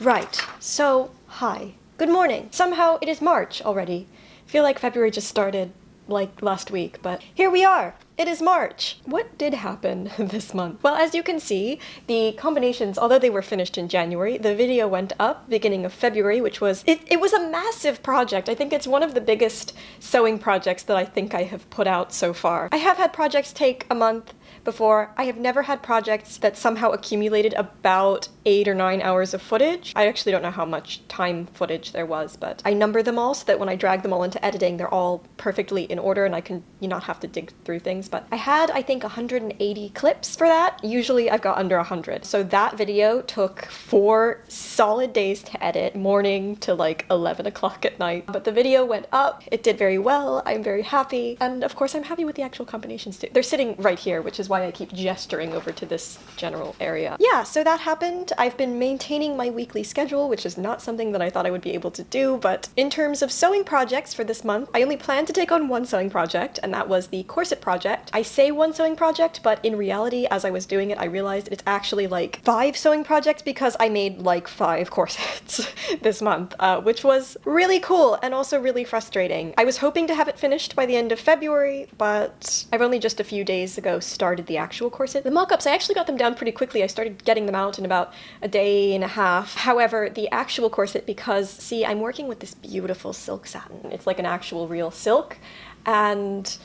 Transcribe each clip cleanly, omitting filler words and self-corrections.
Right, so, hi. Good morning. Somehow it is March already. Feel like February just started, like, last week, but here we are! It is March! What did happen this month? Well, as you can see, the combinations, although they were finished in January, the video went up beginning of February, which was, it was a massive project. I think it's one of the biggest sewing projects that I think I have put out so far. I have had projects take a month before. I have never had projects that somehow accumulated about 8 or 9 hours of footage. I actually don't know how much time footage there was, but I number them all so that when I drag them all into editing, they're all perfectly in order and I can not have to dig through things. But I had, I think, 180 clips for that. Usually I've got under 100. So that video took 4 solid days to edit, morning to like 11 o'clock at night. But the video went up. It did very well. I'm very happy. And of course, I'm happy with the actual combinations too. They're sitting right here, which is why I keep gesturing over to this general area. Yeah, so that happened. I've been maintaining my weekly schedule, which is not something that I thought I would be able to do, but in terms of sewing projects for this month, I only planned to take on one sewing project, and that was the corset project. I say one sewing project, but in reality, as I was doing it, I realized it's actually like 5 sewing projects because I made like 5 corsets this month, which was really cool and also really frustrating. I was hoping to have it finished by the end of February, but I've only just a few days ago started the actual corset. The mock-ups, I actually got them down pretty quickly. I started getting them out in about a day and a half. However, the actual corset, because, see, I'm working with this beautiful silk satin. It's like an actual real silk, and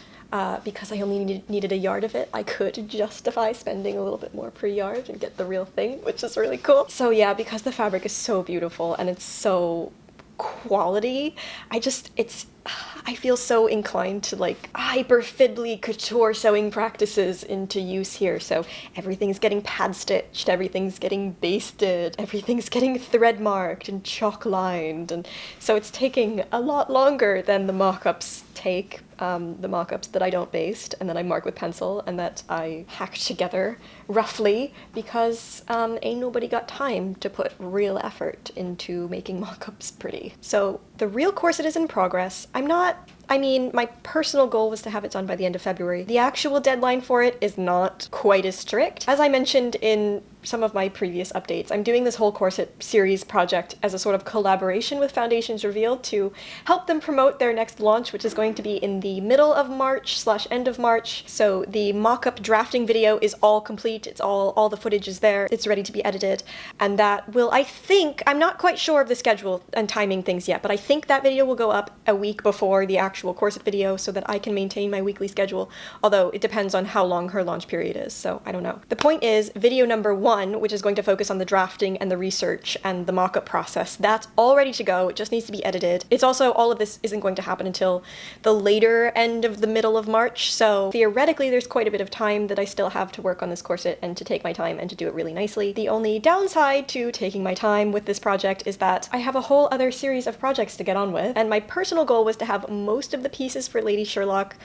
because I only needed a yard of it, I could justify spending a little bit more per yard and get the real thing, which is really cool. So yeah, because the fabric is so beautiful and it's so quality, I feel so inclined to like hyper fiddly couture sewing practices into use here. So everything's getting pad stitched, everything's getting basted, everything's getting thread marked and chalk lined, and so it's taking a lot longer than the mock-ups take. The mock-ups that I don't baste and that I mark with pencil and that I hack together roughly because ain't nobody got time to put real effort into making mock-ups pretty. So the real corset is in progress. My personal goal was to have it done by the end of February. The actual deadline for it is not quite as strict. As I mentioned in some of my previous updates, I'm doing this whole corset series project as a sort of collaboration with Foundations Revealed to help them promote their next launch, which is going to be in the middle of March / end of March. So the mock-up drafting video is all complete. It's all the footage is there. It's ready to be edited. And that will, I think, I'm not quite sure of the schedule and timing things yet, but I think that video will go up a week before the actual corset video so that I can maintain my weekly schedule, although it depends on how long her launch period is, so I don't know. The point is, video number 1, which is going to focus on the drafting and the research and the mock-up process, that's all ready to go. It just needs to be edited. It's also, all of this isn't going to happen until the later end of the middle of March, so theoretically there's quite a bit of time that I still have to work on this corset and to take my time and to do it really nicely. The only downside to taking my time with this project is that I have a whole other series of projects to get on with, and my personal goal was to have most of the pieces for Lady Sherlock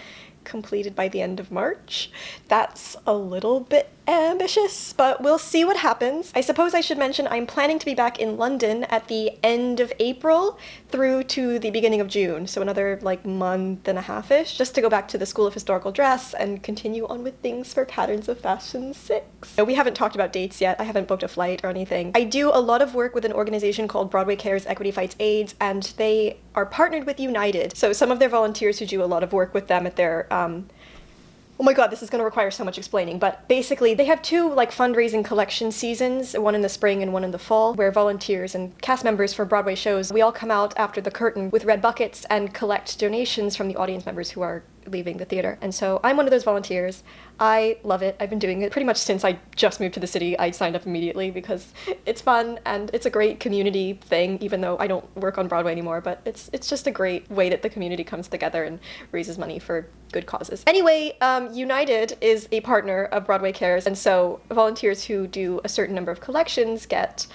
completed by the end of March. That's a little bit ambitious, but we'll see what happens. I suppose I should mention I'm planning to be back in London at the end of April through to the beginning of June, so another like month and a half-ish, just to go back to the School of Historical Dress and continue on with things for Patterns of Fashion 6. We haven't talked about dates yet. I haven't booked a flight or anything. I do a lot of work with an organization called Broadway Cares Equity Fights AIDS, and they are partnered with United. So some of their volunteers who do a lot of work with them at their oh my god, this is going to require so much explaining, but basically they have 2 like fundraising collection seasons, one in the spring and one in the fall, where volunteers and cast members for Broadway shows, we all come out after the curtain with red buckets and collect donations from the audience members who are leaving the theater. And so I'm one of those volunteers. I love it. I've been doing it pretty much since I just moved to the city. I signed up immediately because it's fun and it's a great community thing, even though I don't work on Broadway anymore, but it's just a great way that the community comes together and raises money for good causes. Anyway, United is a partner of Broadway Cares, and so volunteers who do a certain number of collections get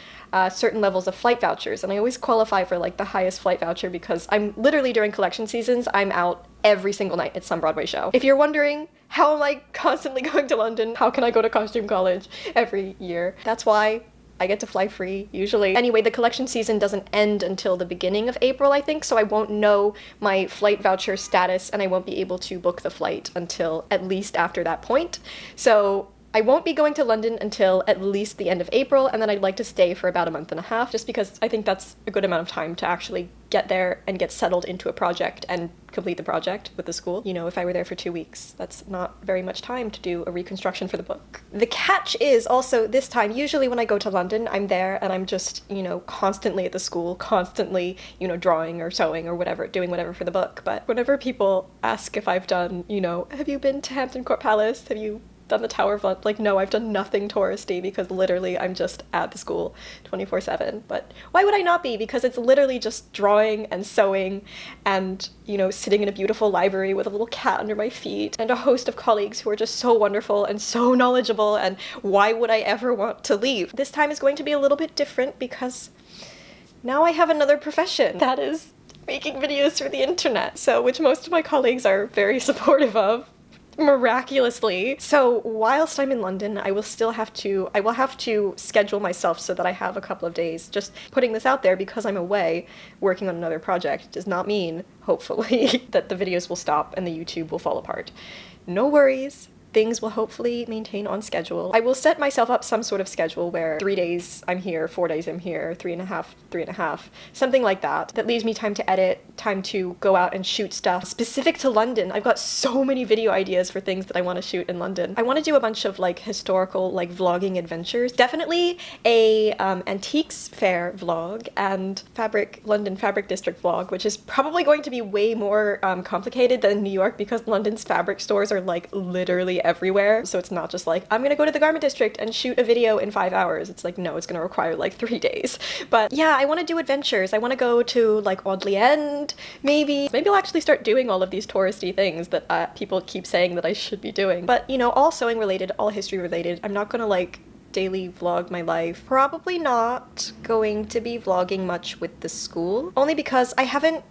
certain levels of flight vouchers, and I always qualify for like the highest flight voucher because I'm literally, during collection seasons, I'm out every single night at some Broadway show. If you're wondering, how am I constantly going to London? How can I go to costume college every year? That's why I get to fly free, usually. Anyway, the collection season doesn't end until the beginning of April, I think, so I won't know my flight voucher status and I won't be able to book the flight until at least after that point. So I won't be going to London until at least the end of April, and then I'd like to stay for about a month and a half, just because I think that's a good amount of time to actually get there and get settled into a project and complete the project with the school. You know, if I were there for 2 weeks, that's not very much time to do a reconstruction for the book. The catch is also this time, usually when I go to London, I'm there and I'm just, you know, constantly at the school, constantly, you know, drawing or sewing or whatever, doing whatever for the book. But whenever people ask if I've done, you know, have you been to Hampton Court Palace? Have you done the Tower of London? Like, no, I've done nothing touristy because literally I'm just at the school 24/7. But why would I not be? Because it's literally just drawing and sewing and, you know, sitting in a beautiful library with a little cat under my feet and a host of colleagues who are just so wonderful and so knowledgeable, and why would I ever want to leave? This time is going to be a little bit different because now I have another profession. That is making videos for the internet, so which most of my colleagues are very supportive of, miraculously. So whilst I'm in London, I will have to schedule myself so that I have a couple of days. Just putting this out there, because I'm away working on another project does not mean, hopefully, that the videos will stop and the YouTube will fall apart. No worries. Things will hopefully maintain on schedule. I will set myself up some sort of schedule where 3 days I'm here, 4 days I'm here, 3.5, something like that. That leaves me time to edit, time to go out and shoot stuff specific to London. I've got so many video ideas for things that I want to shoot in London. I want to do a bunch of like historical, like vlogging adventures. Definitely a antiques fair vlog and London Fabric District vlog, which is probably going to be way more complicated than New York, because London's fabric stores are like literally everywhere. So it's not just like, I'm gonna go to the garment district and shoot a video in 5 hours. It's like, no, it's gonna require like 3 days. But yeah, I want to do adventures. I want to go to like Audley End, maybe I'll actually start doing all of these touristy things that people keep saying that I should be doing. But, you know, all sewing related, all history related. I'm not gonna like daily vlog my life. Probably not going to be vlogging much with the school, only because I haven't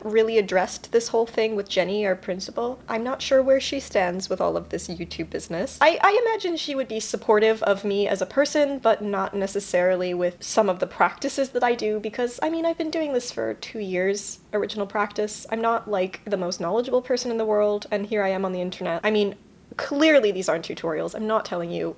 really addressed this whole thing with Jenny, our principal. I'm not sure where she stands with all of this YouTube business. I imagine she would be supportive of me as a person, but not necessarily with some of the practices that I do, because, I mean, I've been doing this for 2 years, original practice. I'm not, like, the most knowledgeable person in the world, and here I am on the internet. I mean, clearly these aren't tutorials. I'm not telling you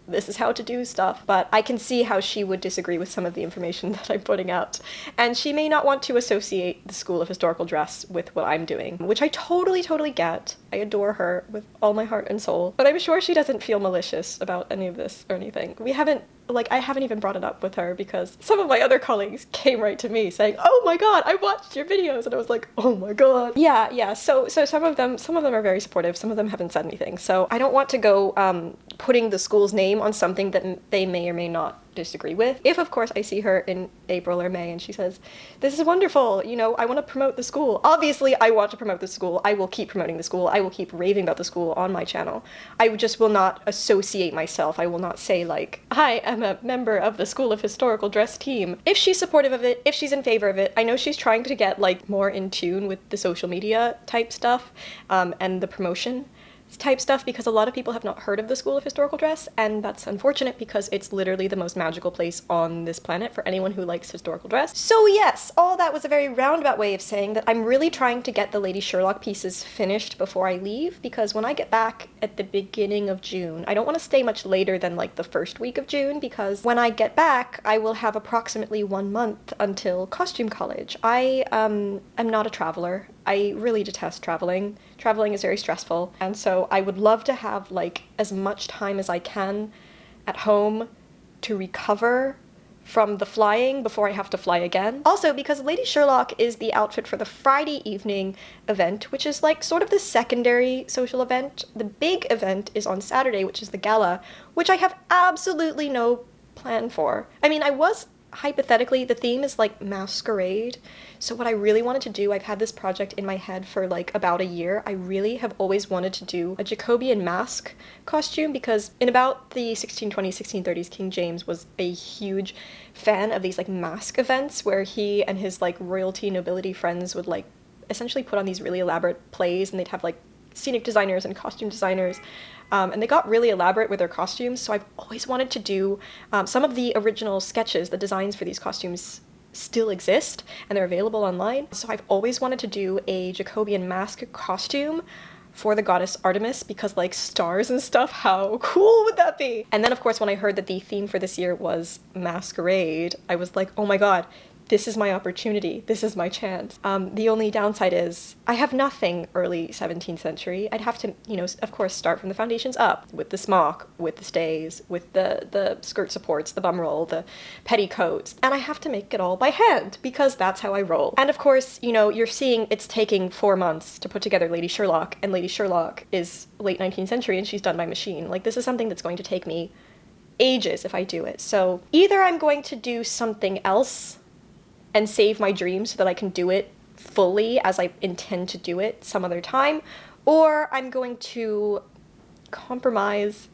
this is how to do stuff, but I can see how she would disagree with some of the information that I'm putting out. And she may not want to associate the School of Historical Dress with what I'm doing, which I totally get. I adore her with all my heart and soul, but I'm sure she doesn't feel malicious about any of this or anything. I haven't even brought it up with her, because some of my other colleagues came right to me saying, oh my god, I watched your videos, and I was like, oh my god. Yeah, so some of them are very supportive, some of them haven't said anything, so I don't want to go putting the school's name on something that they may or may not disagree with. If, of course, I see her in April or May and she says, this is wonderful, you know, I want to promote the school. Obviously, I want to promote the school. I will keep promoting the school. I will keep raving about the school on my channel. I just will not associate myself. I will not say, like, I am a member of the School of Historical Dress team. If she's supportive of it, if she's in favor of it, I know she's trying to get, like, more in tune with the social media type stuff and the promotion type stuff, because a lot of people have not heard of the School of Historical Dress, and that's unfortunate because it's literally the most magical place on this planet for anyone who likes historical dress. So yes, all that was a very roundabout way of saying that I'm really trying to get the Lady Sherlock pieces finished before I leave, because when I get back at the beginning of June, I don't want to stay much later than like the first week of June, because when I get back, I will have approximately 1 month until costume college. I am not a traveler. I really detest traveling. Traveling is very stressful, and so I would love to have like as much time as I can at home to recover from the flying before I have to fly again. Also, because Lady Sherlock is the outfit for the Friday evening event, which is like sort of the secondary social event. The big event is on Saturday, which is the gala, which I have absolutely no plan for. I mean, hypothetically, the theme is like masquerade. So what I really wanted to do, I've had this project in my head for like about a year. I really have always wanted to do a Jacobean mask costume, because in about the 1620s, 1630s, King James was a huge fan of these like mask events where he and his like royalty nobility friends would like essentially put on these really elaborate plays, and they'd have like scenic designers and costume designers. And they got really elaborate with their costumes, so I've always wanted to do some of the original sketches, the designs for these costumes still exist, and they're available online. So I've always wanted to do a Jacobean mask costume for the goddess Artemis, because like stars and stuff, how cool would that be? And then of course when I heard that the theme for this year was masquerade, I was like, oh my god, this is my opportunity. This is my chance. The only downside is I have nothing early 17th century. I'd have to, you know, of course, start from the foundations up with the smock, with the stays, with the skirt supports, the bum roll, the petticoats. And I have to make it all by hand because that's how I roll. And of course, you know, you're seeing it's taking 4 months to put together Lady Sherlock, and Lady Sherlock is late 19th century and she's done by machine. Like, this is something that's going to take me ages if I do it. So either I'm going to do something else and save my dream so that I can do it fully as I intend to do it some other time, or I'm going to compromise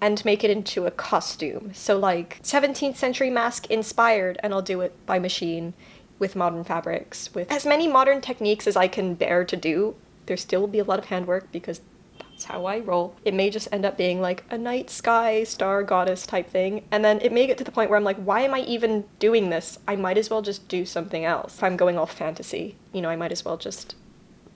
and make it into a costume. So like 17th century mask inspired, and I'll do it by machine with modern fabrics, with as many modern techniques as I can bear to do. There still will be a lot of handwork because that's how I roll. It may just end up being like a night sky star goddess type thing, and then it may get to the point where I'm like, why am I even doing this? I might as well just do something else. If I'm going all fantasy, you know, I might as well just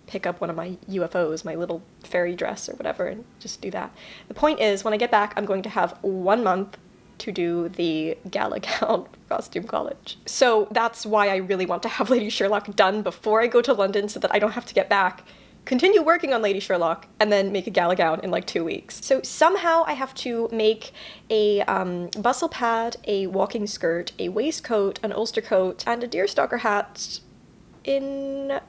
pick up one of my UFOs, my little fairy dress or whatever, and just do that. The point is, when I get back, I'm going to have 1 month to do the gala gown for Costume College. So that's why I really want to have Lady Sherlock done before I go to London so that I don't have to get back, continue working on Lady Sherlock, and then make a gala gown in like 2 weeks. So somehow I have to make a bustle pad, a walking skirt, a waistcoat, an Ulster coat, and a deerstalker hat in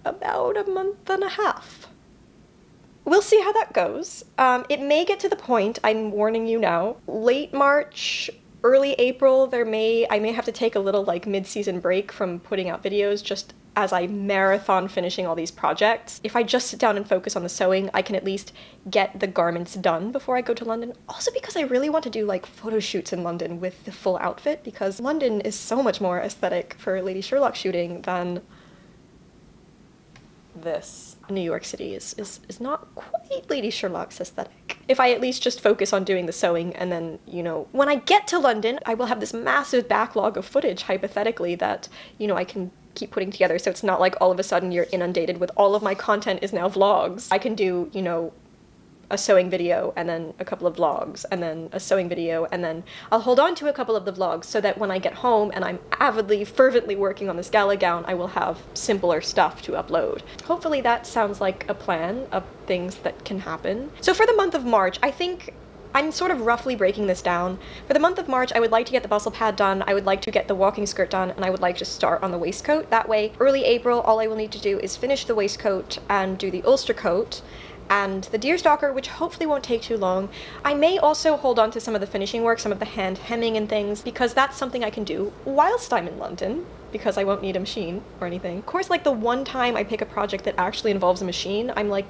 about a month and a half. We'll see how that goes. It may get to the point, I'm warning you now, late March, early April, I may have to take a little like mid-season break from putting out videos just as I marathon finishing all these projects. If I just sit down and focus on the sewing, I can at least get the garments done before I go to London. Also because I really want to do like photo shoots in London with the full outfit, because London is so much more aesthetic for Lady Sherlock shooting than this. New York City is not quite Lady Sherlock's aesthetic. If I at least just focus on doing the sewing, and then, you know, when I get to London, I will have this massive backlog of footage, hypothetically, that, you know, I can keep putting together, so it's not like all of a sudden you're inundated with all of my content is now vlogs. I can do, you know, a sewing video and then a couple of vlogs and then a sewing video, and then I'll hold on to a couple of the vlogs so that when I get home and I'm avidly, fervently working on this gala gown, I will have simpler stuff to upload. Hopefully that sounds like a plan of things that can happen. So for the month of March, I think I'm sort of roughly breaking this down. For the month of March, I would like to get the bustle pad done, I would like to get the walking skirt done, and I would like to start on the waistcoat. That way, early April, all I will need to do is finish the waistcoat and do the Ulster coat and the deerstalker, which hopefully won't take too long. I may also hold on to some of the finishing work, some of the hand hemming and things, because that's something I can do whilst I'm in London, because I won't need a machine or anything. Of course, like the one time I pick a project that actually involves a machine, I'm like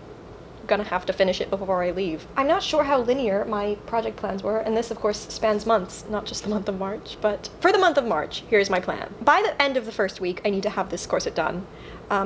gonna have to finish it before I leave. I'm not sure how linear my project plans were, and this of course spans months, not just the month of March, but for the month of March, here's my plan. By the end of the first week, I need to have this corset done,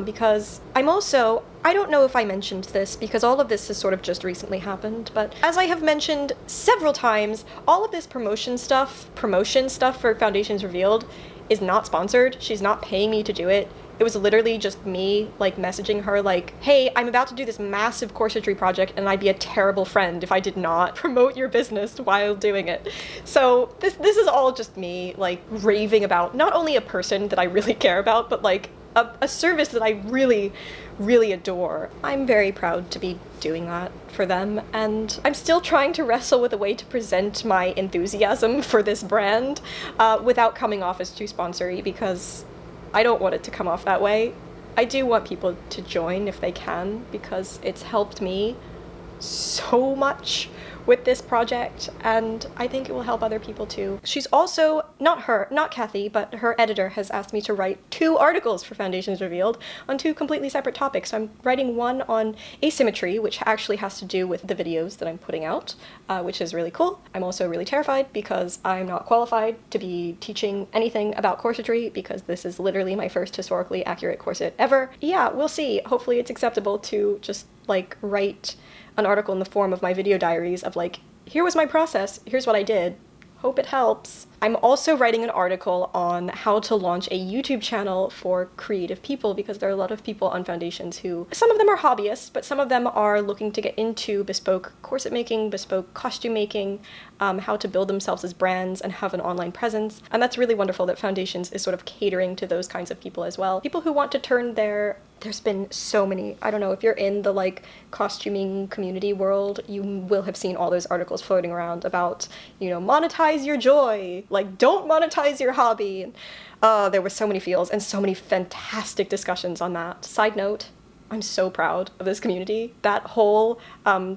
because I don't know if I mentioned this because all of this has sort of just recently happened, but as I have mentioned several times, all of this promotion stuff for Foundations Revealed is not sponsored. She's not paying me to do it. It was literally just me, like, messaging her, like, hey, I'm about to do this massive corsetry project, and I'd be a terrible friend if I did not promote your business while doing it. So this is all just me, like, raving about not only a person that I really care about, but, like, a service that I really, really adore. I'm very proud to be doing that for them, and I'm still trying to wrestle with a way to present my enthusiasm for this brand without coming off as too sponsory, because I don't want it to come off that way. I do want people to join if they can, because it's helped me so much with this project, and I think it will help other people too. She's also, not Kathy, but her editor has asked me to write 2 articles for Foundations Revealed on 2 completely separate topics. So I'm writing one on asymmetry, which actually has to do with the videos that I'm putting out, which is really cool. I'm also really terrified because I'm not qualified to be teaching anything about corsetry, because this is literally my first historically accurate corset ever. Yeah, we'll see. Hopefully it's acceptable to just, like, write an article in the form of my video diaries of, like, here was my process, here's what I did, hope it helps. I'm also writing an article on how to launch a YouTube channel for creative people, because there are a lot of people on foundations who, some of them are hobbyists, but some of them are looking to get into bespoke corset making, bespoke costume making, how to build themselves as brands and have an online presence. And that's really wonderful that Foundations is sort of catering to those kinds of people as well. People who want to turn there's been so many, I don't know, if you're in the like costuming community world, you will have seen all those articles floating around about, monetize your joy, like don't monetize your hobby. There were so many feels and so many fantastic discussions on that. Side note, I'm so proud of this community. That whole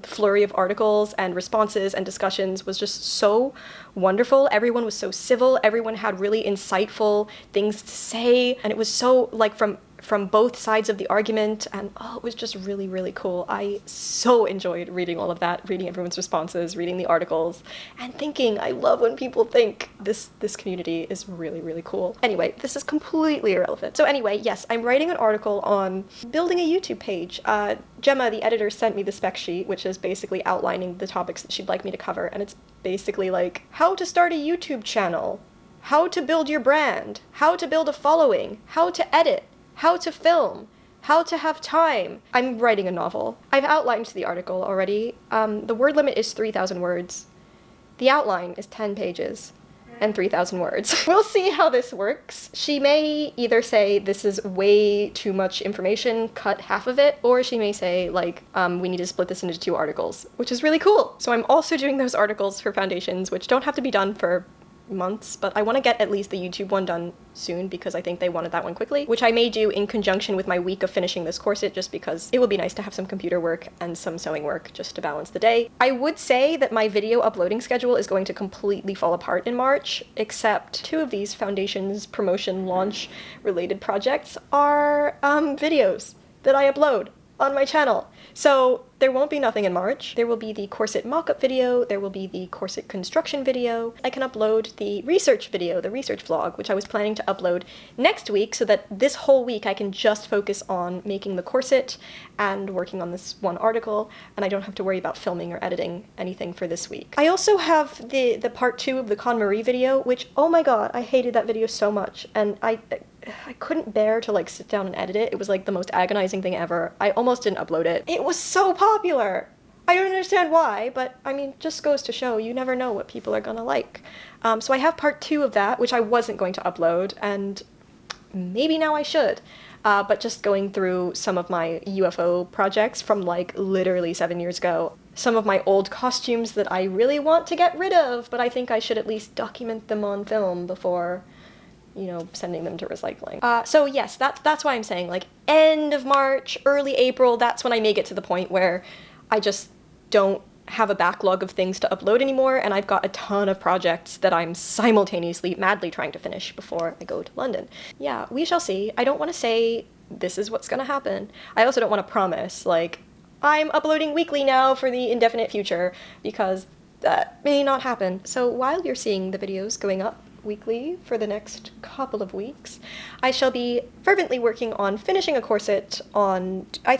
flurry of articles and responses and discussions was just so wonderful. Everyone was so civil. Everyone had really insightful things to say. And it was so like from both sides of the argument, and it was just really, really cool. I so enjoyed reading all of that, reading everyone's responses, reading the articles, and thinking, I love when people think this community is really, really cool. Anyway, this is completely irrelevant. So anyway, yes, I'm writing an article on building a YouTube page. Gemma, the editor, sent me the spec sheet, which is basically outlining the topics that she'd like me to cover, and it's basically like how to start a YouTube channel, how to build your brand, how to build a following, how to edit, how to film, how to have time. I'm writing a novel. I've outlined the article already. The word limit is 3,000 words. The outline is 10 pages and 3,000 words. We'll see how this works. She may either say this is way too much information, cut half of it, or she may say like, we need to split this into 2 articles, which is really cool. So I'm also doing those articles for Foundations, which don't have to be done for months, but I want to get at least the YouTube one done soon because I think they wanted that one quickly, which I may do in conjunction with my week of finishing this corset, just because it would be nice to have some computer work and some sewing work just to balance the day. I would say that my video uploading schedule is going to completely fall apart in March, except 2 of these Foundations promotion launch related projects are videos that I upload on my channel. So there won't be nothing in March. There will be the corset mock-up video, there will be the corset construction video. I can upload the research video, the research vlog, which I was planning to upload next week so that this whole week I can just focus on making the corset and working on this one article, and I don't have to worry about filming or editing anything for this week. I also have the part 2 of the KonMari video, which, oh my god, I hated that video so much, and I couldn't bear to like sit down and edit it. It was like the most agonizing thing ever. I almost didn't upload it. It was so popular. I don't understand why, but I mean, just goes to show you never know what people are gonna like. So I have part 2 of that, which I wasn't going to upload, and maybe now I should. But just going through some of my UFO projects from like literally 7 years ago. Some of my old costumes that I really want to get rid of, but I think I should at least document them on film before sending them to recycling. So yes, that's why I'm saying like end of March, early April, that's when I may get to the point where I just don't have a backlog of things to upload anymore, and I've got a ton of projects that I'm simultaneously madly trying to finish before I go to London. Yeah, we shall see. I don't want to say this is what's gonna happen. I also don't want to promise like I'm uploading weekly now for the indefinite future, because that may not happen. So while you're seeing the videos going up weekly for the next couple of weeks, I shall be fervently working on finishing a corset on, I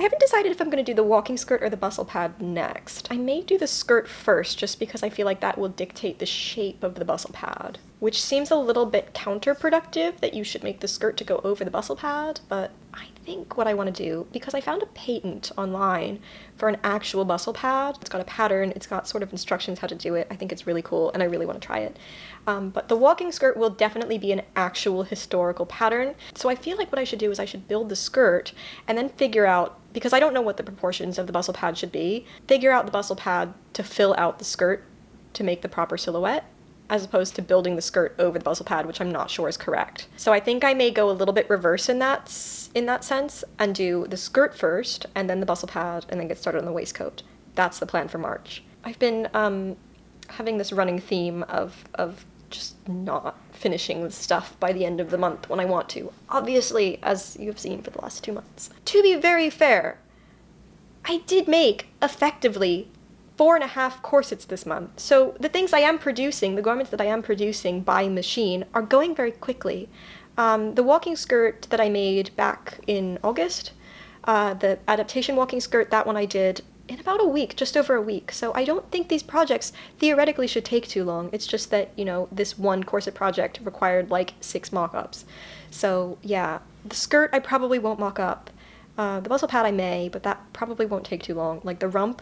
haven't decided if I'm going to do the walking skirt or the bustle pad next. I may do the skirt first, just because I feel like that will dictate the shape of the bustle pad, which seems a little bit counterproductive that you should make the skirt to go over the bustle pad, but I think what I want to do, because I found a patent online for an actual bustle pad. It's got a pattern, it's got sort of instructions how to do it. I think it's really cool, and I really want to try it. But the walking skirt will definitely be an actual historical pattern. So I feel like what I should do is I should build the skirt and then figure out, because I don't know what the proportions of the bustle pad should be, figure out the bustle pad to fill out the skirt to make the proper silhouette, as opposed to building the skirt over the bustle pad, which I'm not sure is correct. So I think I may go a little bit reverse in that sense, and do the skirt first, and then the bustle pad, and then get started on the waistcoat. That's the plan for March. I've been having this running theme of just not finishing the stuff by the end of the month when I want to. Obviously, as you've seen for the last 2 months. To be very fair, I did make, effectively, 4.5 corsets this month. So the things I am producing, the garments that I am producing by machine, are going very quickly. The walking skirt that I made back in August, the adaptation walking skirt, that one I did in about a week, just over a week. So I don't think these projects theoretically should take too long. It's just that, you know, this one corset project required like 6 mock-ups. So yeah, the skirt I probably won't mock up. The bustle pad I may, but that probably won't take too long. Like the rump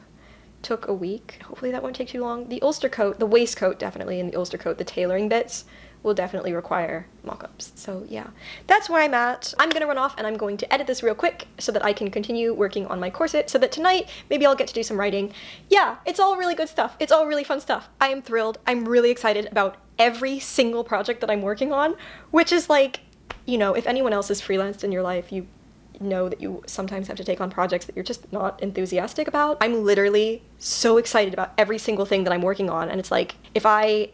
took a week. Hopefully that won't take too long. The Ulster coat, the waistcoat definitely, and the Ulster coat, the tailoring bits will definitely require mock-ups. So yeah, that's where I'm at. I'm gonna run off and I'm going to edit this real quick so that I can continue working on my corset, so that tonight maybe I'll get to do some writing. Yeah, it's all really good stuff. It's all really fun stuff. I am thrilled. I'm really excited about every single project that I'm working on, which is like, you know, if anyone else is freelanced in your life, you know that you sometimes have to take on projects that you're just not enthusiastic about. I'm literally so excited about every single thing that I'm working on, and it's like, if I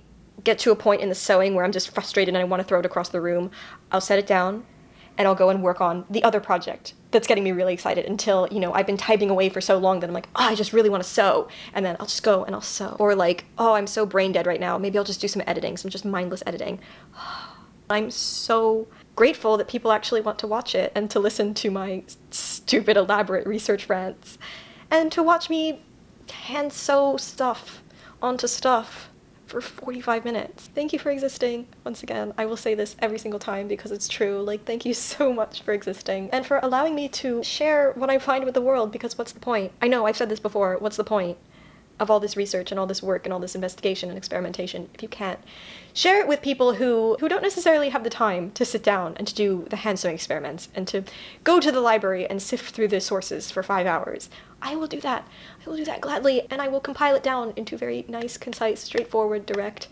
get to a point in the sewing where I'm just frustrated and I want to throw it across the room, I'll set it down and I'll go and work on the other project that's getting me really excited until, you know, I've been typing away for so long that I'm like, oh, I just really want to sew. And then I'll just go and I'll sew. Or like, oh, I'm so brain dead right now. Maybe I'll just do some editing, some just mindless editing. I'm so grateful that people actually want to watch it and to listen to my stupid, elaborate research rants and to watch me hand sew stuff onto stuff for 45 minutes. Thank you for existing. Once again, I will say this every single time because it's true. Like, thank you so much for existing and for allowing me to share what I find with the world, because what's the point? I know I've said this before. What's the point of all this research and all this work and all this investigation and experimentation if you can't share it with people who don't necessarily have the time to sit down and to do the hand sewing experiments and to go to the library and sift through the sources for 5 hours? I will do that. I will do that gladly, and I will compile it down into very nice, concise, straightforward, direct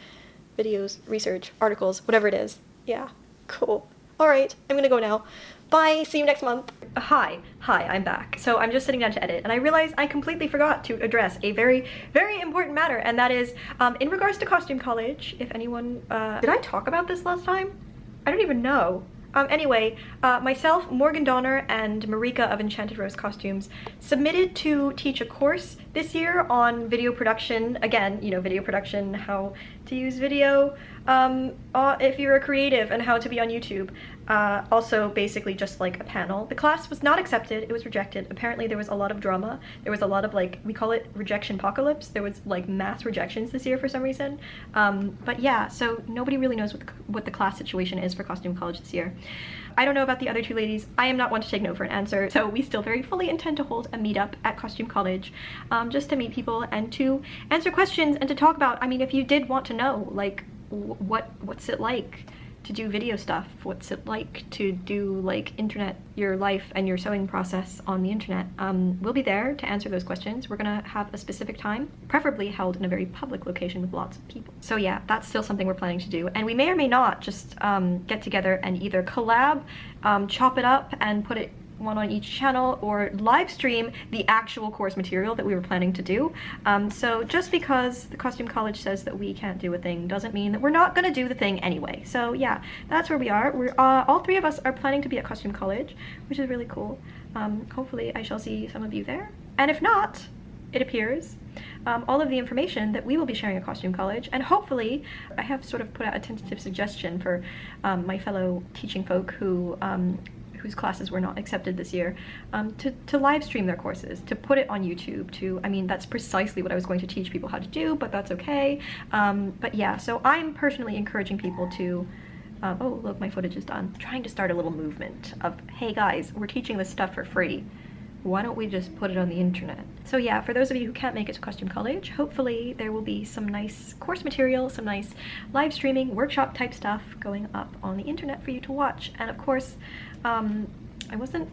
videos, research, articles, whatever it is. Yeah, cool. All right, I'm gonna go now. Bye, see you next month. Hi, I'm back. So I'm just sitting down to edit, and I realized I completely forgot to address a very, very important matter, and that is, in regards to Costume College, if anyone, did I talk about this last time? I don't even know. Anyway, myself, Morgan Donner, and Marika of Enchanted Rose Costumes submitted to teach a course this year on video production. Again, you know, video production, how to use video if you're a creative, and how to be on YouTube. Also, basically just like a panel. The class was not accepted, it was rejected. Apparently there was a lot of drama. There was a lot of, like, we call it rejection apocalypse. There was like mass rejections this year for some reason. But yeah, so nobody really knows what the class situation is for Costume College this year. I don't know about the other two ladies. I am not one to take no for an answer, so we still very fully intend to hold a meetup at Costume College, just to meet people and to answer questions and to talk about, I mean, if you did want to know, like, what's it like to do video stuff? What's it like to do, like, internet, your life and your sewing process on the internet? We'll be there to answer those questions. We're gonna have a specific time, preferably held in a very public location with lots of people. So yeah, that's still something we're planning to do. And we may or may not just get together and either collab, chop it up and put it one on each channel, or live stream the actual course material that we were planning to do. So just because the Costume College says that we can't do a thing doesn't mean that we're not gonna do the thing anyway. So yeah, that's where we are. We're all three of us are planning to be at Costume College, which is really cool. Hopefully I shall see some of you there. And if not, it appears all of the information that we will be sharing at Costume College, and hopefully I have sort of put out a tentative suggestion for my fellow teaching folk whose classes were not accepted this year, to live stream their courses, to put it on YouTube, I mean, that's precisely what I was going to teach people how to do, but that's okay. But yeah, so I'm personally encouraging people to, oh look, my footage is done. I'm trying to start a little movement of, hey guys, we're teaching this stuff for free. Why don't we just put it on the internet? So yeah, for those of you who can't make it to Costume College, hopefully there will be some nice course material, some nice live streaming, workshop type stuff going up on the internet for you to watch. And of course, I wasn't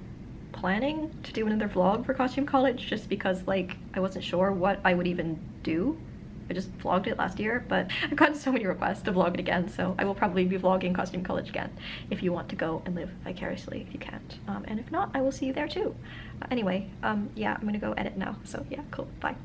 planning to do another vlog for Costume College just because, like, I wasn't sure what I would even do. I just vlogged it last year, but I've gotten so many requests to vlog it again, so I will probably be vlogging Costume College again if you want to go and live vicariously if you can't. And if not, I will see you there too. Anyway, yeah, I'm gonna go edit now, so yeah, cool, bye.